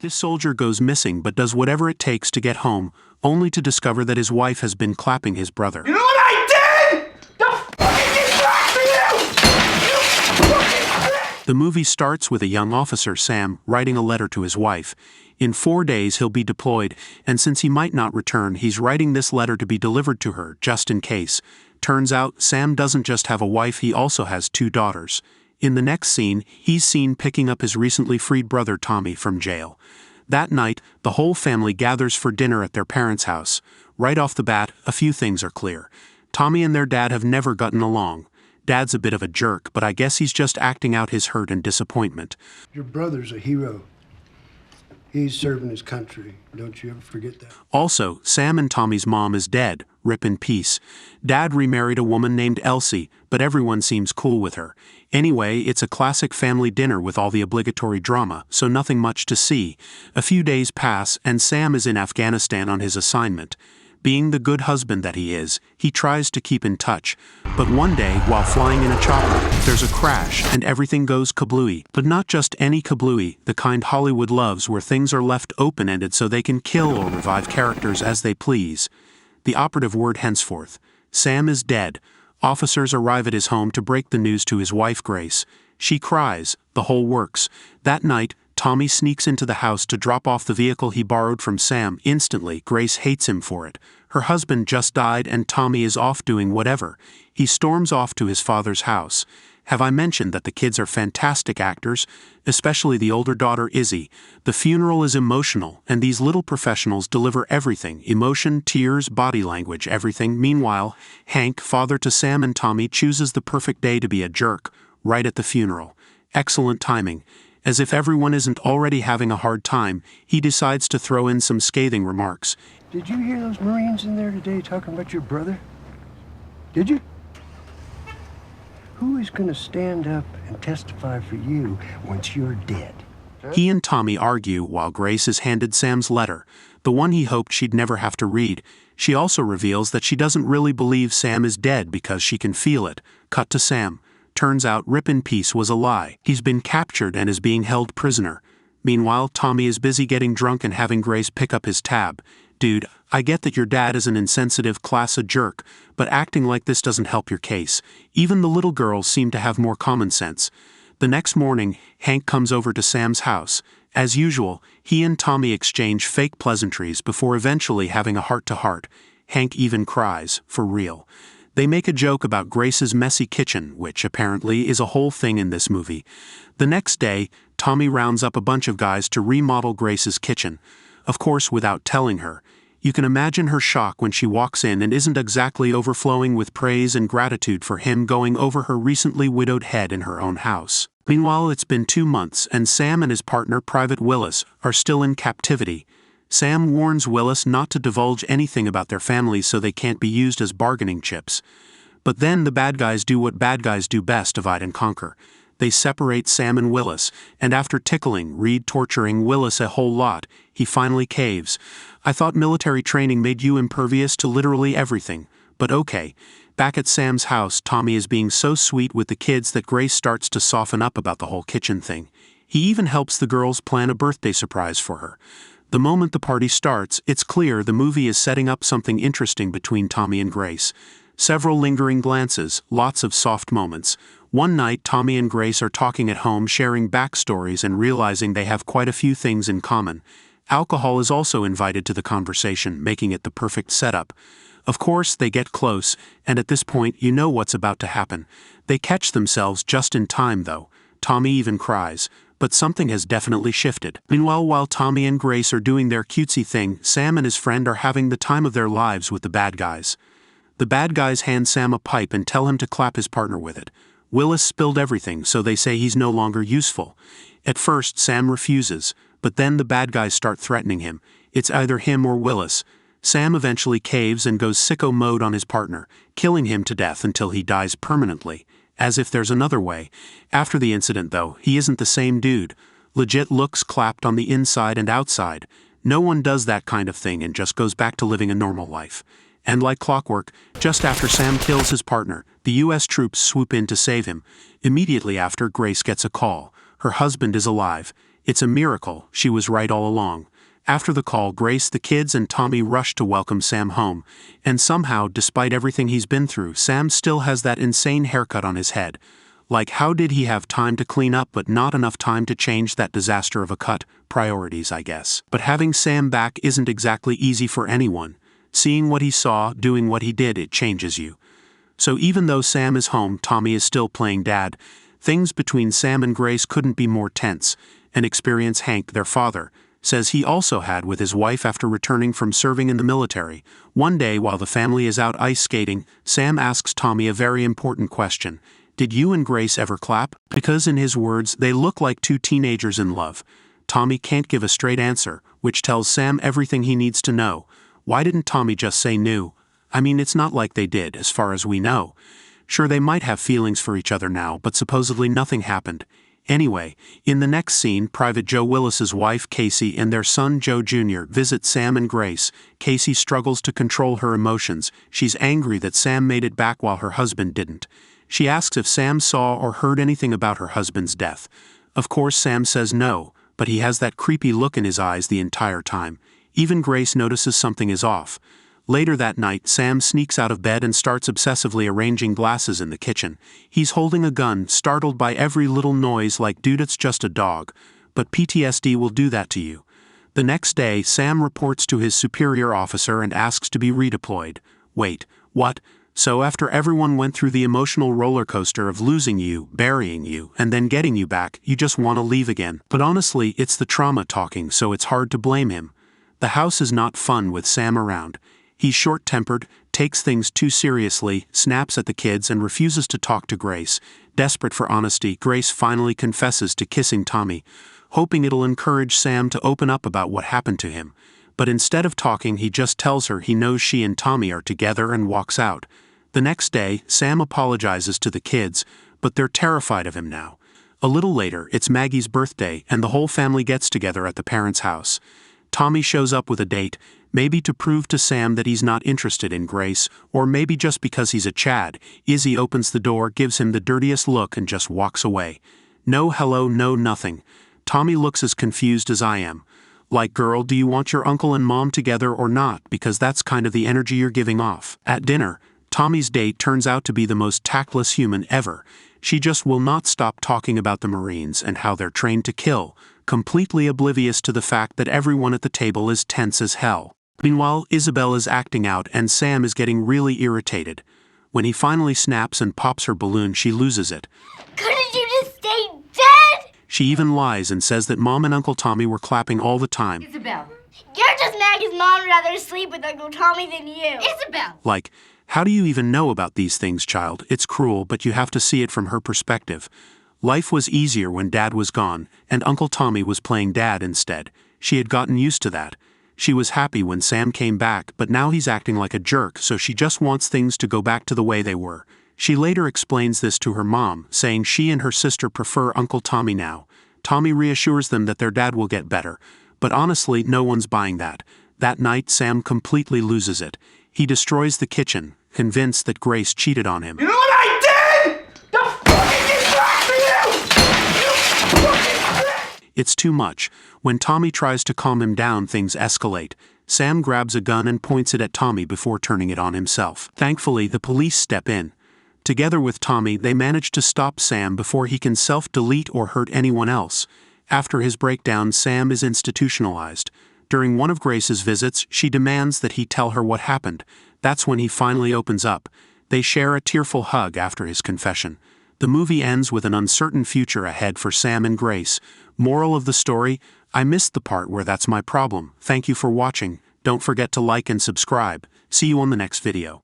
This soldier goes missing but does whatever it takes to get home, only to discover that his wife has been clapping his brother. You know what I did? The fucking get back to you! You fucking bitch! The movie starts with a young officer, Sam, writing a letter to his wife. In 4 days he'll be deployed, and since he might not return, he's writing this letter to be delivered to her, just in case. Turns out, Sam doesn't just have a wife, he also has 2 daughters. In the next scene, he's seen picking up his recently freed brother Tommy from jail. That night, the whole family gathers for dinner at their parents' house. Right off the bat, a few things are clear. Tommy and their dad have never gotten along. Dad's a bit of a jerk, but I guess he's just acting out his hurt and disappointment. Your brother's a hero. He's serving his country. Don't you ever forget that. Also, Sam and Tommy's mom is dead. Rip in peace. Dad remarried a woman named Elsie, but everyone seems cool with her. Anyway, it's a classic family dinner with all the obligatory drama, so nothing much to see. A few days pass, and Sam is in Afghanistan on his assignment. Being the good husband that he is, he tries to keep in touch. But one day, while flying in a chopper, there's a crash and everything goes kablooey. But not just any kablooey, the kind Hollywood loves where things are left open-ended so they can kill or revive characters as they please. The operative word henceforth. Sam is dead. Officers arrive at his home to break the news to his wife Grace. She cries, the whole works. That night, Tommy sneaks into the house to drop off the vehicle he borrowed from Sam. Instantly, Grace hates him for it. Her husband just died and Tommy is off doing whatever. He storms off to his father's house. Have I mentioned that the kids are fantastic actors, especially the older daughter Izzy? The funeral is emotional, and these little professionals deliver everything: emotion, tears, body language, everything. Meanwhile, Hank, father to Sam and Tommy, chooses the perfect day to be a jerk, right at the funeral. Excellent timing. As if everyone isn't already having a hard time, he decides to throw in some scathing remarks. Did you hear those Marines in there today talking about your brother? Did you? Who is going to stand up and testify for you once you're dead? He and Tommy argue while Grace is handed Sam's letter, the one he hoped she'd never have to read. She also reveals that she doesn't really believe Sam is dead because she can feel it. Cut to Sam. Turns out Rip in Peace was a lie. He's been captured and is being held prisoner. Meanwhile, Tommy is busy getting drunk and having Grace pick up his tab. Dude, I get that your dad is an insensitive class of jerk, but acting like this doesn't help your case. Even the little girls seem to have more common sense. The next morning, Hank comes over to Sam's house. As usual, he and Tommy exchange fake pleasantries before eventually having a heart-to-heart. Hank even cries, for real. They make a joke about Grace's messy kitchen, which apparently is a whole thing in this movie. The next day, Tommy rounds up a bunch of guys to remodel Grace's kitchen. Of course, without telling her. You can imagine her shock when she walks in and isn't exactly overflowing with praise and gratitude for him going over her recently widowed head in her own house. Meanwhile, it's been 2 months, and Sam and his partner, Private Willis, are still in captivity. Sam warns Willis not to divulge anything about their families so they can't be used as bargaining chips. But then the bad guys do what bad guys do best: divide and conquer. They separate Sam and Willis, and after tickling, torturing Willis a whole lot, he finally caves. I thought military training made you impervious to literally everything, but okay. Back at Sam's house, Tommy is being so sweet with the kids that Grace starts to soften up about the whole kitchen thing. He even helps the girls plan a birthday surprise for her. The moment the party starts, it's clear the movie is setting up something interesting between Tommy and Grace. Several lingering glances, lots of soft moments. One night, Tommy and Grace are talking at home, sharing backstories and realizing they have quite a few things in common. Alcohol is also invited to the conversation, making it the perfect setup. Of course, they get close, and at this point, you know what's about to happen. They catch themselves just in time, though. Tommy even cries. But something has definitely shifted. Meanwhile, while Tommy and Grace are doing their cutesy thing, Sam and his friend are having the time of their lives with the bad guys. The bad guys hand Sam a pipe and tell him to clap his partner with it. Willis spilled everything, so they say he's no longer useful. At first, Sam refuses, but then the bad guys start threatening him. It's either him or Willis. Sam eventually caves and goes sicko mode on his partner, killing him to death until he dies permanently. As if there's another way. After the incident, though, he isn't the same dude. Legit looks clapped on the inside and outside. No one does that kind of thing and just goes back to living a normal life. And like clockwork, just after Sam kills his partner, the U.S. troops swoop in to save him. Immediately after, Grace gets a call. Her husband is alive. It's a miracle, she was right all along. After the call, Grace, the kids, and Tommy rushed to welcome Sam home, and somehow, despite everything he's been through, Sam still has that insane haircut on his head. Like, how did he have time to clean up but not enough time to change that disaster of a cut? Priorities, I guess. But having Sam back isn't exactly easy for anyone. Seeing what he saw, doing what he did, it changes you. So even though Sam is home, Tommy is still playing dad. Things between Sam and Grace couldn't be more tense. An experience Hank, their father, says he also had with his wife after returning from serving in the military. One day, while the family is out ice skating, Sam asks Tommy a very important question. Did you and Grace ever clap? Because in his words, they look like two teenagers in love. Tommy can't give a straight answer, which tells Sam everything he needs to know. Why didn't Tommy just say no? I mean, it's not like they did, as far as we know. Sure, they might have feelings for each other now, but supposedly nothing happened. Anyway, in the next scene, Private Joe Willis's wife, Casey, and their son, Joe Jr., visit Sam and Grace. Casey struggles to control her emotions. She's angry that Sam made it back while her husband didn't. She asks if Sam saw or heard anything about her husband's death. Of course, Sam says no, but he has that creepy look in his eyes the entire time. Even Grace notices something is off. Later that night, Sam sneaks out of bed and starts obsessively arranging glasses in the kitchen. He's holding a gun, startled by every little noise like, dude, it's just a dog. But PTSD will do that to you. The next day, Sam reports to his superior officer and asks to be redeployed. Wait, what? So after everyone went through the emotional roller coaster of losing you, burying you, and then getting you back, you just want to leave again. But honestly, it's the trauma talking, so it's hard to blame him. The house is not fun with Sam around. He's short-tempered, takes things too seriously, snaps at the kids, and refuses to talk to Grace. Desperate for honesty, Grace finally confesses to kissing Tommy, hoping it'll encourage Sam to open up about what happened to him. But instead of talking, he just tells her he knows she and Tommy are together and walks out. The next day, Sam apologizes to the kids, but they're terrified of him now. A little later, it's Maggie's birthday, and the whole family gets together at the parents' house. Tommy shows up with a date, maybe to prove to Sam that he's not interested in Grace, or maybe just because he's a Chad. Izzy opens the door, gives him the dirtiest look, and just walks away. No hello, no nothing. Tommy looks as confused as I am. Like, girl, do you want your uncle and mom together or not? Because that's kind of the energy you're giving off. At dinner, Tommy's date turns out to be the most tactless human ever. She just will not stop talking about the Marines and how they're trained to kill, completely oblivious to the fact that everyone at the table is tense as hell. Meanwhile, Isabel is acting out and Sam is getting really irritated. When he finally snaps and pops her balloon, she loses it. Couldn't you just stay dead? She even lies and says that Mom and Uncle Tommy were clapping all the time. Isabel. You're just mad because Mom would rather sleep with Uncle Tommy than you. Isabel. Like, how do you even know about these things, child? It's cruel, but you have to see it from her perspective. Life was easier when Dad was gone, and Uncle Tommy was playing Dad instead. She had gotten used to that. She was happy when Sam came back, but now he's acting like a jerk, so she just wants things to go back to the way they were. She later explains this to her mom, saying she and her sister prefer Uncle Tommy now. Tommy reassures them that their dad will get better. But honestly, no one's buying that. That night, Sam completely loses it. He destroys the kitchen, convinced that Grace cheated on him. You know what I did? The fucking distract you! It's too much. When Tommy tries to calm him down, things escalate. Sam grabs a gun and points it at Tommy before turning it on himself. Thankfully, the police step in. Together with Tommy, they manage to stop Sam before he can self-delete or hurt anyone else. After his breakdown, Sam is institutionalized. During one of Grace's visits, she demands that he tell her what happened. That's when he finally opens up. They share a tearful hug after his confession. The movie ends with an uncertain future ahead for Sam and Grace. Moral of the story: I missed the part where that's my problem. Thank you for watching. Don't forget to like and subscribe. See you on the next video.